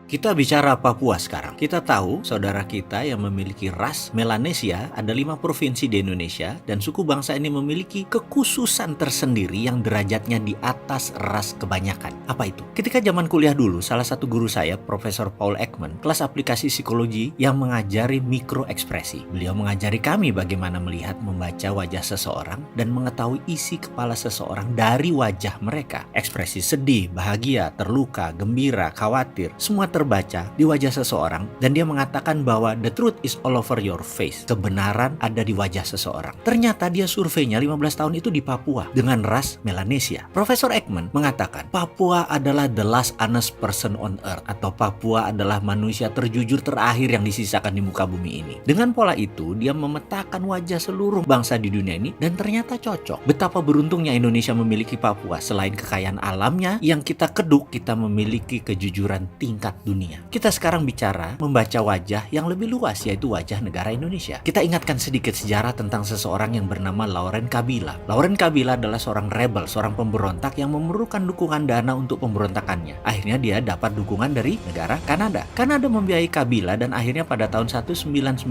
Kita bicara Papua sekarang. Kita tahu saudara kita yang memiliki ras Melanesia ada 5 provinsi di Indonesia dan suku bangsa ini memiliki kekhususan tersendiri yang derajatnya di atas ras kebanyakan. Apa itu? Ketika zaman kuliah dulu, salah satu guru saya, Profesor Paul Ekman, kelas aplikasi psikologi yang mengajari mikroekspresi. Beliau mengajari kami bagaimana melihat membaca wajah seseorang dan mengetahui isi kepala seseorang dari wajah mereka. Ekspresi sedih, bahagia, terluka, gembira, khawatir, semua terbaca di wajah seseorang dan dia mengatakan bahwa the truth is all over your face. Kebenaran ada di wajah seseorang. Ternyata dia surveinya 15 tahun itu di Papua dengan ras Melanesia. Profesor Ekman mengatakan Papua adalah the last honest person on earth, atau Papua adalah manusia terjujur terakhir yang disisakan di muka bumi ini. Dengan pola itu dia memetakan wajah seluruh bangsa di dunia ini dan ternyata cocok. Betapa beruntungnya Indonesia memiliki Papua. Selain kekayaan alamnya yang kita keduk, kita memiliki kejujuran tingkat dunia. Kita sekarang bicara membaca wajah yang lebih luas, yaitu wajah negara Indonesia. Kita ingatkan sedikit sejarah tentang seseorang yang bernama Laurent Kabila. Laurent Kabila adalah seorang rebel, seorang pemberontak yang memerlukan dukungan dana untuk pemberontakannya. Akhirnya dia dapat dukungan dari negara Kanada. Kanada membiayai Kabila dan akhirnya pada tahun 1991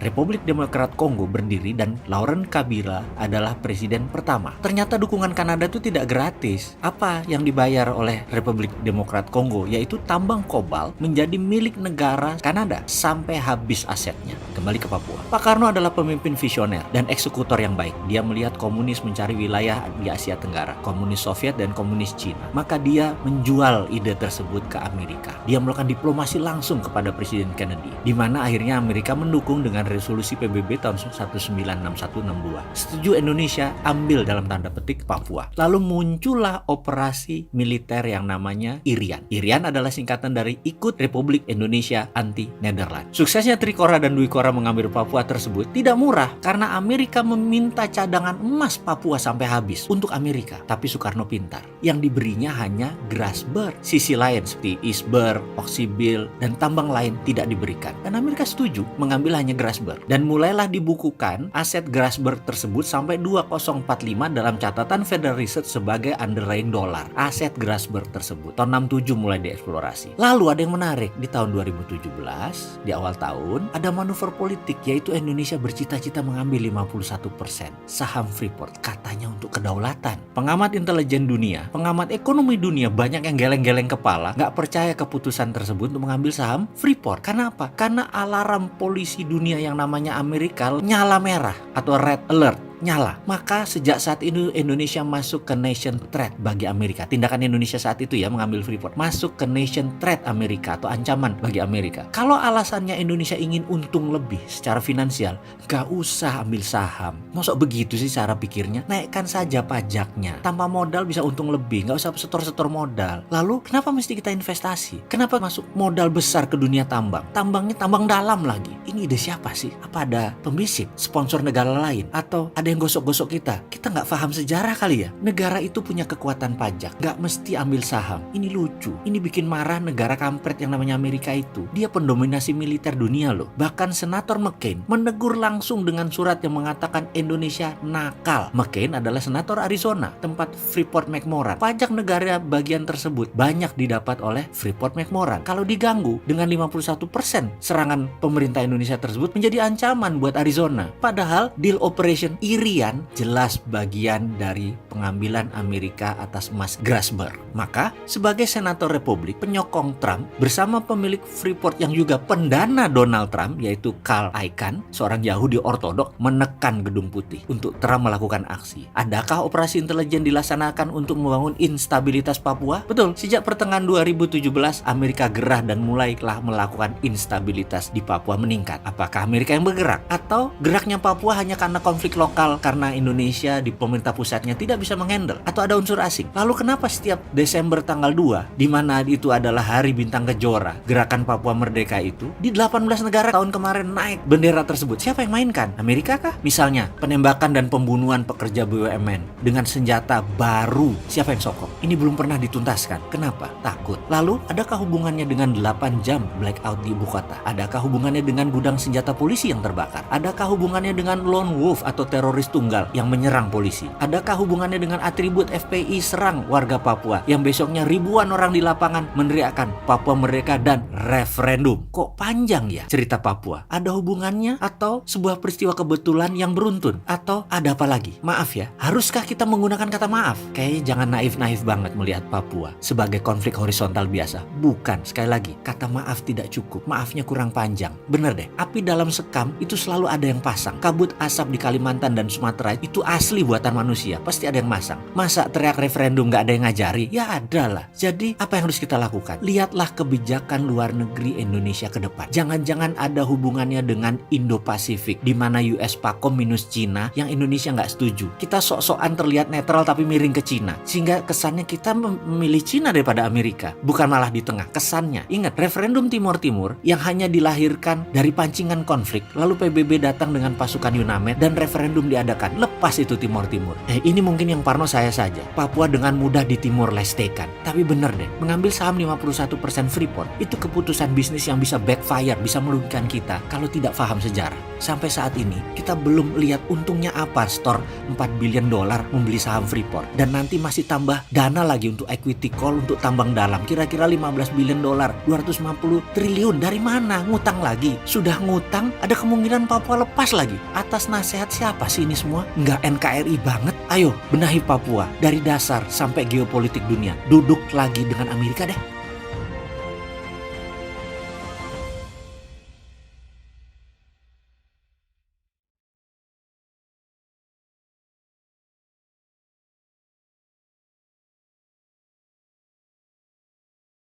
Republik Demokrat Kongo berdiri dan Laurent Kabila adalah presiden pertama. Ternyata dukungan Kanada itu tidak gratis. Apa yang dibayar oleh Republik Demokrat Kongo? Yaitu tambang kobalt menjadi milik negara Kanada sampai habis asetnya. Kembali ke Papua. Pak Karno adalah pemimpin visioner dan eksekutor yang baik. Dia melihat komunis mencari wilayah di Asia Tenggara, komunis Soviet dan komunis Cina. Maka dia menjual ide tersebut ke Amerika. Dia melakukan diplomasi langsung kepada Presiden Kennedy, di mana akhirnya Amerika mendukung dengan resolusi PBB tahun 1961-62. Setuju Indonesia ambil dalam tanda petik Papua. Lalu muncullah operasi militer yang namanya IRIAN. IRIAN adalah singkatan dari Ikut Republik Indonesia Anti Nederland. Suksesnya Trikora dan Dwikora mengambil Papua tersebut tidak murah karena Amerika meminta cadangan emas Papua sampai habis untuk Amerika. Tapi Soekarno pintar. Yang diberinya hanya Grasberg. Sisi lain seperti Iceberg, Oksibil, dan tambang lain tidak diberikan. Dan Amerika setuju mengambil hanya Grasberg. Dan mulailah dibukukan aset Grasberg tersebut sampai 2045 dalam catatan Federal Reserve sebagai underlying dollar. Aset Grasberg tersebut. Tahun 67 mulai dieksplorasi. Lalu ada yang menarik, di tahun 2017, di awal tahun, ada manuver politik, yaitu Indonesia bercita-cita mengambil 51% saham Freeport, katanya untuk kedaulatan. Pengamat intelijen dunia, pengamat ekonomi dunia, banyak yang geleng-geleng kepala, nggak percaya keputusan tersebut untuk mengambil saham Freeport. Karena apa? Karena alarm polisi dunia yang namanya Amerika nyala merah atau red alert. Nyala. Maka sejak saat itu Indonesia masuk ke nation threat bagi Amerika. Tindakan Indonesia saat itu ya mengambil Freeport masuk ke nation threat Amerika atau ancaman bagi Amerika. Kalau alasannya Indonesia ingin untung lebih secara finansial, gak usah ambil saham. Masuk begitu sih cara pikirnya? Naikkan saja pajaknya. Tanpa modal bisa untung lebih. Gak usah setor-setor modal. Lalu kenapa mesti kita investasi? Kenapa masuk modal besar ke dunia tambang? Tambangnya tambang dalam lagi. Ini ide siapa sih? Apa ada pembisik? Sponsor negara lain? Atau ada yang gosok-gosok kita? Kita nggak paham sejarah kali ya? Negara itu punya kekuatan pajak, nggak mesti ambil saham. Ini lucu. Ini bikin marah negara kampret yang namanya Amerika itu. Dia pendominasi militer dunia loh. Bahkan Senator McCain menegur langsung dengan surat yang mengatakan Indonesia nakal. McCain adalah senator Arizona, tempat Freeport McMoran. Pajak negara bagian tersebut banyak didapat oleh Freeport McMoran. Kalau diganggu dengan 51%, serangan pemerintah Indonesia tersebut menjadi ancaman buat Arizona. Padahal deal operation IRIAN jelas bagian dari pengambilan Amerika atas emas Grasberg. Maka sebagai senator Republik penyokong Trump bersama pemilik Freeport yang juga pendana Donald Trump, yaitu Carl Icahn, seorang Yahudi ortodok, menekan Gedung Putih untuk Trump melakukan aksi. Adakah operasi intelijen dilaksanakan untuk membangun instabilitas Papua? Betul. Sejak pertengahan 2017 Amerika gerah dan mulailah melakukan instabilitas di Papua meningkat. Apakah Amerika yang bergerak atau geraknya Papua hanya karena konflik lokal karena Indonesia di pemerintah pusatnya tidak bisa menghandle, atau ada unsur asing? Lalu kenapa setiap Desember tanggal 2, di mana itu adalah Hari Bintang Kejora, gerakan Papua Merdeka itu, di 18 negara tahun kemarin naik bendera tersebut? Siapa yang mainkan? Amerika kah? Misalnya penembakan dan pembunuhan pekerja BUMN dengan senjata baru, siapa yang sokong? Ini belum pernah dituntaskan. Kenapa? Takut. Lalu adakah hubungannya dengan 8 jam blackout di ibu kota? Adakah hubungannya dengan gudang senjata polisi yang terbakar? Adakah hubungannya dengan lone wolf atau teroris teroris tunggal yang menyerang polisi? Adakah hubungannya dengan atribut FPI serang warga Papua yang besoknya ribuan orang di lapangan meneriakkan Papua Merdeka dan referendum? Kok panjang ya cerita Papua? Ada hubungannya atau sebuah peristiwa kebetulan yang beruntun? Atau ada apa lagi? Maaf ya, haruskah kita menggunakan kata maaf? Kayaknya jangan naif-naif banget melihat Papua sebagai konflik horizontal biasa. Bukan, sekali lagi, kata maaf tidak cukup. Maafnya kurang panjang. Bener deh, api dalam sekam itu selalu ada yang pasang. Kabut asap di Kalimantan dan Sumatera itu asli buatan manusia. Pasti ada yang masang. Masa teriak referendum gak ada yang ngajari? Ya ada lah. Jadi apa yang harus kita lakukan? Lihatlah kebijakan luar negeri Indonesia ke depan. Jangan-jangan ada hubungannya dengan Indo-Pasifik, di mana US Pakom minus Cina yang Indonesia nggak setuju. Kita sok-sokan terlihat netral tapi miring ke Cina, sehingga kesannya kita memilih Cina daripada Amerika, bukan malah di tengah. Kesannya, ingat referendum Timor Timur yang hanya dilahirkan dari pancingan konflik, lalu PBB datang dengan pasukan UNAMED dan referendum diadakan. Lepas itu Timor Timur. Ini mungkin yang parno saya saja. Papua dengan mudah di Timor Lestekan. Tapi bener deh, mengambil saham 51% Freeport itu keputusan bisnis yang bisa backfire, bisa merugikan kita kalau tidak paham sejarah. Sampai saat ini kita belum lihat untungnya apa store $4 billion membeli saham Freeport, dan nanti masih tambah dana lagi untuk equity call untuk tambang dalam kira-kira $15 billion, 250 triliun. Dari mana? Ngutang lagi. Sudah ngutang, ada kemungkinan Papua lepas lagi. Atas nasihat siapa sih ini semua? Nggak NKRI banget. Ayo benahi Papua dari dasar sampai geopolitik dunia. Duduk lagi dengan Amerika deh.